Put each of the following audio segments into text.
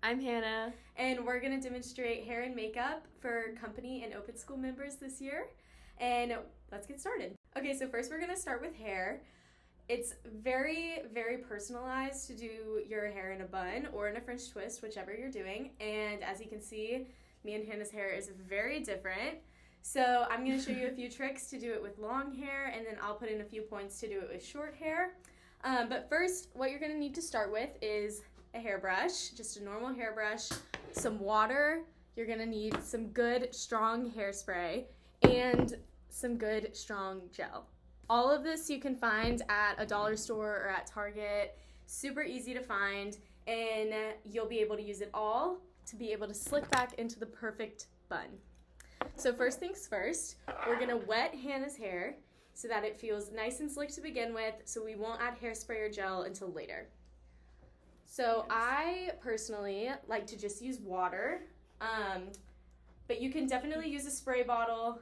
I'm Hannah. And we're going to demonstrate hair and makeup for company and open school members this year. And let's get started. Okay, so first we're going to start with hair. It's very, very personalized to do your hair in a bun or in a French twist, whichever you're doing. And as you can see, me and Hannah's hair is very different. So I'm going to show you a few tricks to do it with long hair, and then I'll put in a few points to do it with short hair. But first, what you're going to need to start with is a hairbrush, just a normal hairbrush, some water. You're going to need some good, strong hairspray, and some good, strong gel. All of this you can find at a dollar store or at Target. Super easy to find, and you'll be able to use it all to be able to slick back into the perfect bun. So first things first, we're gonna wet Hannah's hair so that it feels nice and slick to begin with, so we won't add hairspray or gel until later. So I personally like to just use water, but you can definitely use a spray bottle,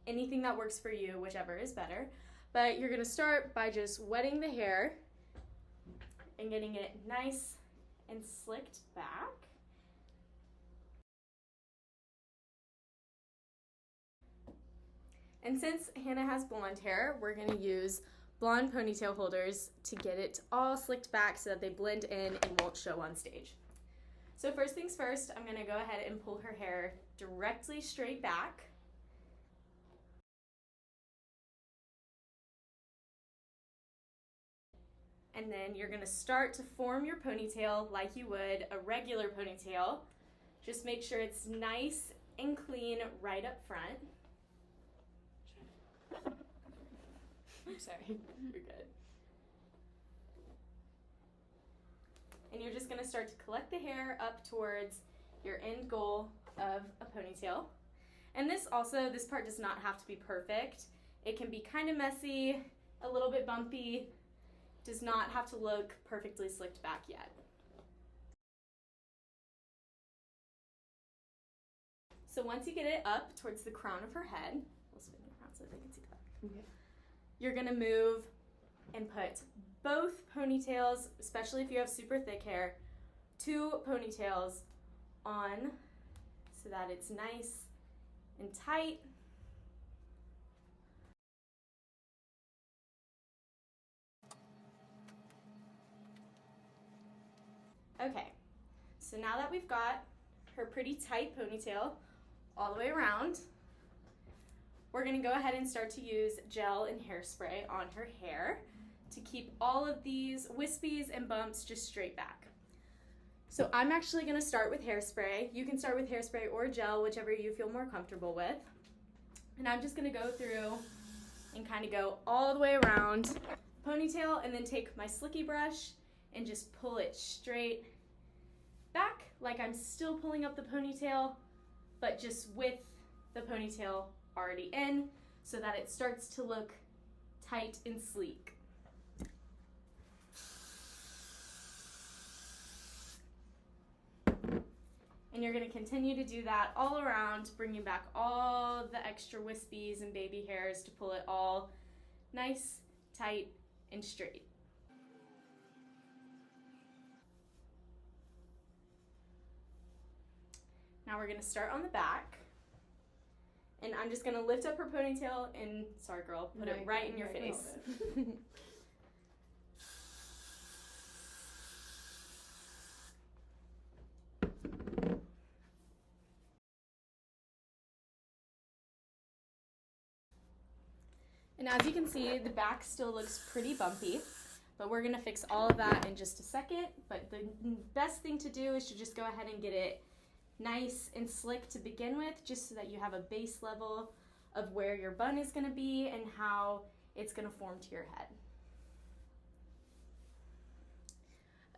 anything that works for you, whichever is better. But you're gonna start by just wetting the hair and getting it nice and slicked back. And since Hannah has blonde hair, we're gonna use blonde ponytail holders to get it all slicked back so that they blend in and won't show on stage. So first things first, I'm gonna go ahead and pull her hair directly straight back. And then you're gonna start to form your ponytail like you would a regular ponytail. Just make sure it's nice and clean right up front. I'm sorry, you're good. And you're just gonna start to collect the hair up towards your end goal of a ponytail. And this part does not have to be perfect. It can be kind of messy, a little bit bumpy, does not have to look perfectly slicked back yet. So once you get it up towards the crown of her head, we'll spin it around so they can see that. Okay. You're gonna move and put both ponytails, especially if you have super thick hair, 2 ponytails on so that it's nice and tight. Okay, so now that we've got her pretty tight ponytail all the way around, we're gonna go ahead and start to use gel and hairspray on her hair to keep all of these wispies and bumps just straight back. So I'm actually gonna start with hairspray. You can start with hairspray or gel, whichever you feel more comfortable with. And I'm just gonna go through and kind of go all the way around ponytail, and then take my slicky brush and just pull it straight back like I'm still pulling up the ponytail, but just with the ponytail already in so that it starts to look tight and sleek. And you're going to continue to do that all around, bringing back all the extra wispies and baby hairs to pull it all nice, tight, and straight. Now we're gonna start on the back, and I'm just gonna lift up her ponytail and, sorry girl, put it right in your face. And as you can see, the back still looks pretty bumpy, but we're gonna fix all of that in just a second. But the best thing to do is to just go ahead and get it nice and slick to begin with, just so that you have a base level of where your bun is going to be and how it's going to form to your head.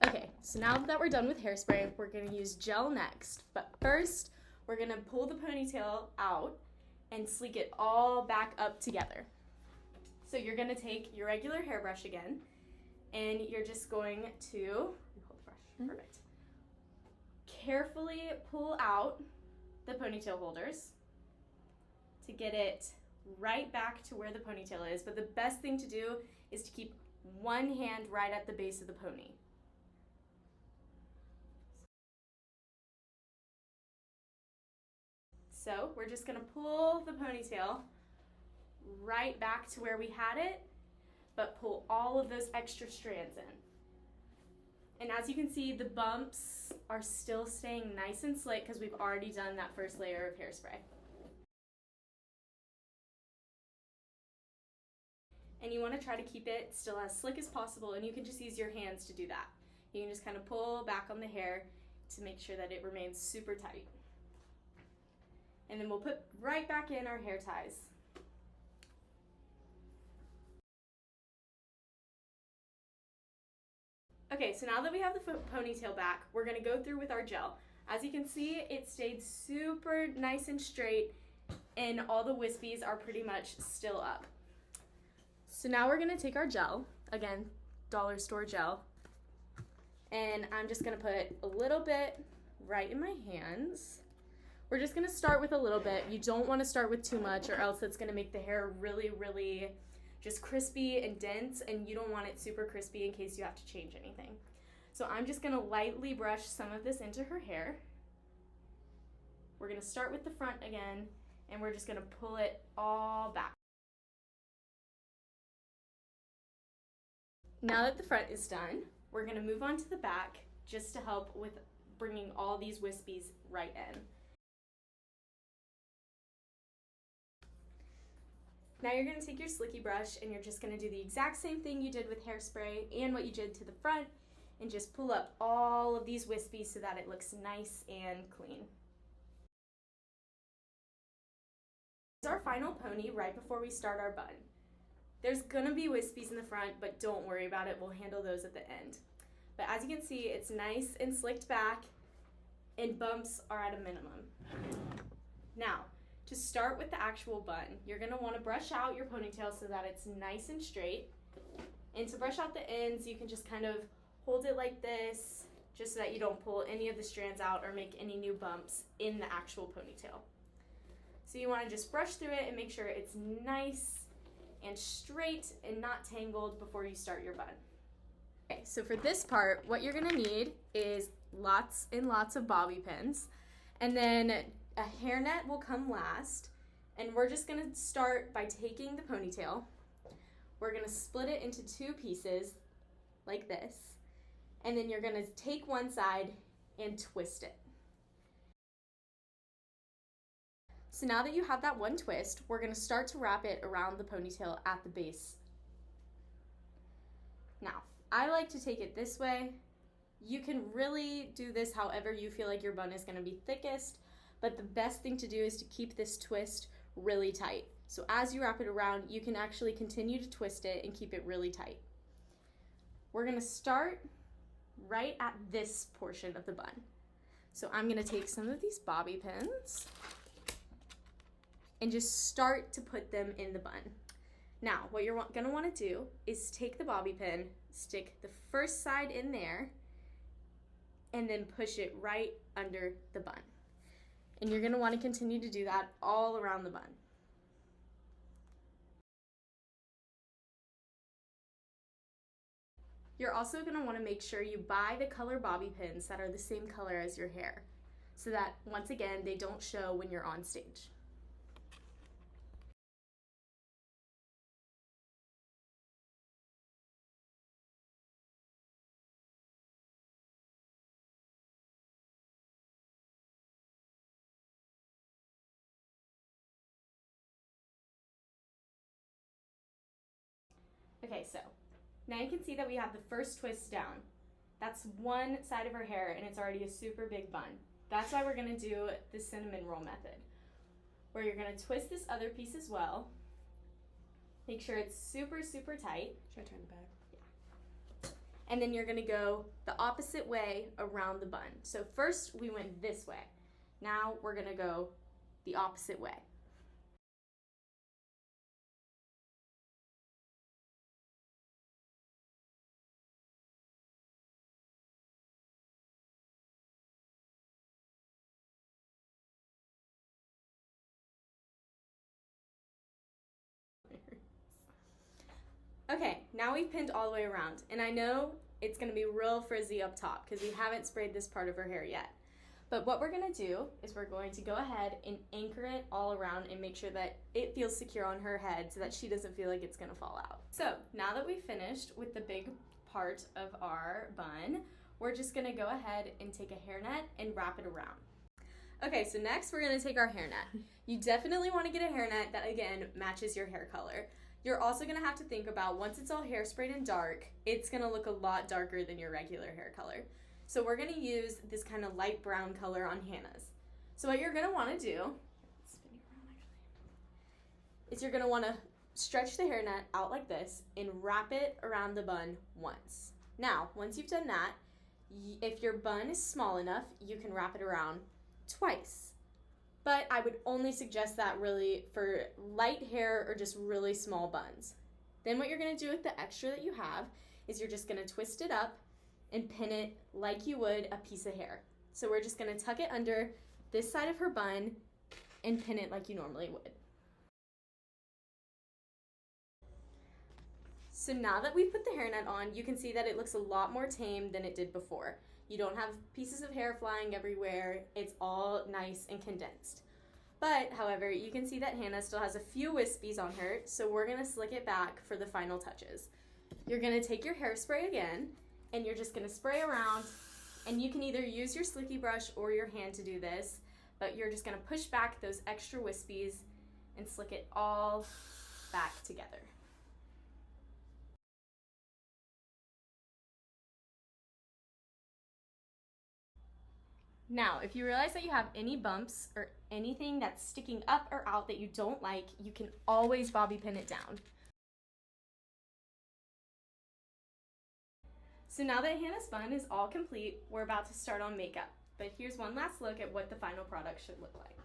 Okay, so now that we're done with hairspray, we're going to use gel next. But first, we're going to pull the ponytail out and sleek it all back up together. So you're going to take your regular hairbrush again, and you're just going to, hold the brush, perfect. Carefully pull out the ponytail holders to get it right back to where the ponytail is. But the best thing to do is to keep one hand right at the base of the pony. So we're just gonna pull the ponytail right back to where we had it, but pull all of those extra strands in. And as you can see, the bumps are still staying nice and slick because we've already done that first layer of hairspray. And you want to try to keep it still as slick as possible, and you can just use your hands to do that. You can just kind of pull back on the hair to make sure that it remains super tight. And then we'll put right back in our hair ties. Okay, so now that we have the ponytail back, we're gonna go through with our gel. As you can see, it stayed super nice and straight, and all the wispies are pretty much still up. So now we're gonna take our gel, again, dollar store gel, and I'm just gonna put a little bit right in my hands. We're just gonna start with a little bit. You don't wanna start with too much, or else it's gonna make the hair really just crispy and dense, and you don't want it super crispy in case you have to change anything. So I'm just gonna lightly brush some of this into her hair. We're gonna start with the front again, and we're just gonna pull it all back. Now that the front is done, we're gonna move on to the back just to help with bringing all these wispies right in. Now you're gonna take your slicky brush and you're just gonna do the exact same thing you did with hairspray and what you did to the front, and just pull up all of these wispies so that it looks nice and clean. This is our final pony right before we start our bun. There's gonna be wispies in the front, but don't worry about it, we'll handle those at the end. But as you can see, it's nice and slicked back, and bumps are at a minimum. Now, to start with the actual bun, you're gonna wanna brush out your ponytail so that it's nice and straight. And to brush out the ends, you can just kind of hold it like this, just so that you don't pull any of the strands out or make any new bumps in the actual ponytail. So you wanna just brush through it and make sure it's nice and straight and not tangled before you start your bun. Okay, so for this part, what you're gonna need is lots and lots of bobby pins, and then a hairnet will come last, and we're just gonna start by taking the ponytail. We're gonna split it into two pieces like this, and then you're gonna take one side and twist it. So now that you have that one twist, we're gonna start to wrap it around the ponytail at the base. Now, I like to take it this way. You can really do this however you feel like your bun is gonna be thickest, but the best thing to do is to keep this twist really tight. So as you wrap it around, you can actually continue to twist it and keep it really tight. We're gonna start right at this portion of the bun. So I'm gonna take some of these bobby pins and just start to put them in the bun. Now, what you're gonna wanna do is take the bobby pin, stick the first side in there, and then push it right under the bun. And you're gonna wanna continue to do that all around the bun. You're also gonna wanna make sure you buy the color bobby pins that are the same color as your hair, so that, once again, they don't show when you're on stage. Okay, so now you can see that we have the first twist down. That's one side of her hair, and it's already a super big bun. That's why we're gonna do the cinnamon roll method, where you're gonna twist this other piece as well. Make sure it's super tight. Should I turn it back? Yeah. And then you're gonna go the opposite way around the bun. So first we went this way. Now we're gonna go the opposite way. Okay, now we've pinned all the way around, and I know it's gonna be real frizzy up top because we haven't sprayed this part of her hair yet. But what we're gonna do is we're going to go ahead and anchor it all around and make sure that it feels secure on her head so that she doesn't feel like it's gonna fall out. So now that we've finished with the big part of our bun, we're just gonna go ahead and take a hairnet and wrap it around. Okay, so next we're gonna take our hairnet. You definitely wanna get a hairnet that, again, matches your hair color. You're also gonna have to think about, once it's all hairsprayed and dark, it's gonna look a lot darker than your regular hair color. So we're gonna use this kind of light brown color on Hannah's. So what you're gonna wanna do, is you're gonna wanna stretch the hairnet out like this and wrap it around the bun once. Now, once you've done that, if your bun is small enough, you can wrap it around twice. But I would only suggest that really for light hair or just really small buns. Then what you're gonna do with the extra that you have is you're just gonna twist it up and pin it like you would a piece of hair. So we're just gonna tuck it under this side of her bun and pin it like you normally would. So now that we've put the hairnet on, you can see that it looks a lot more tame than it did before. You don't have pieces of hair flying everywhere. It's all nice and condensed. But, however, you can see that Hannah still has a few wispies on her, so we're gonna slick it back for the final touches. You're gonna take your hairspray again, and you're just gonna spray around, and you can either use your slicky brush or your hand to do this, but you're just gonna push back those extra wispies and slick it all back together. Now, if you realize that you have any bumps or anything that's sticking up or out that you don't like, you can always bobby pin it down. So now that Hannah's bun is all complete, we're about to start on makeup. But here's one last look at what the final product should look like.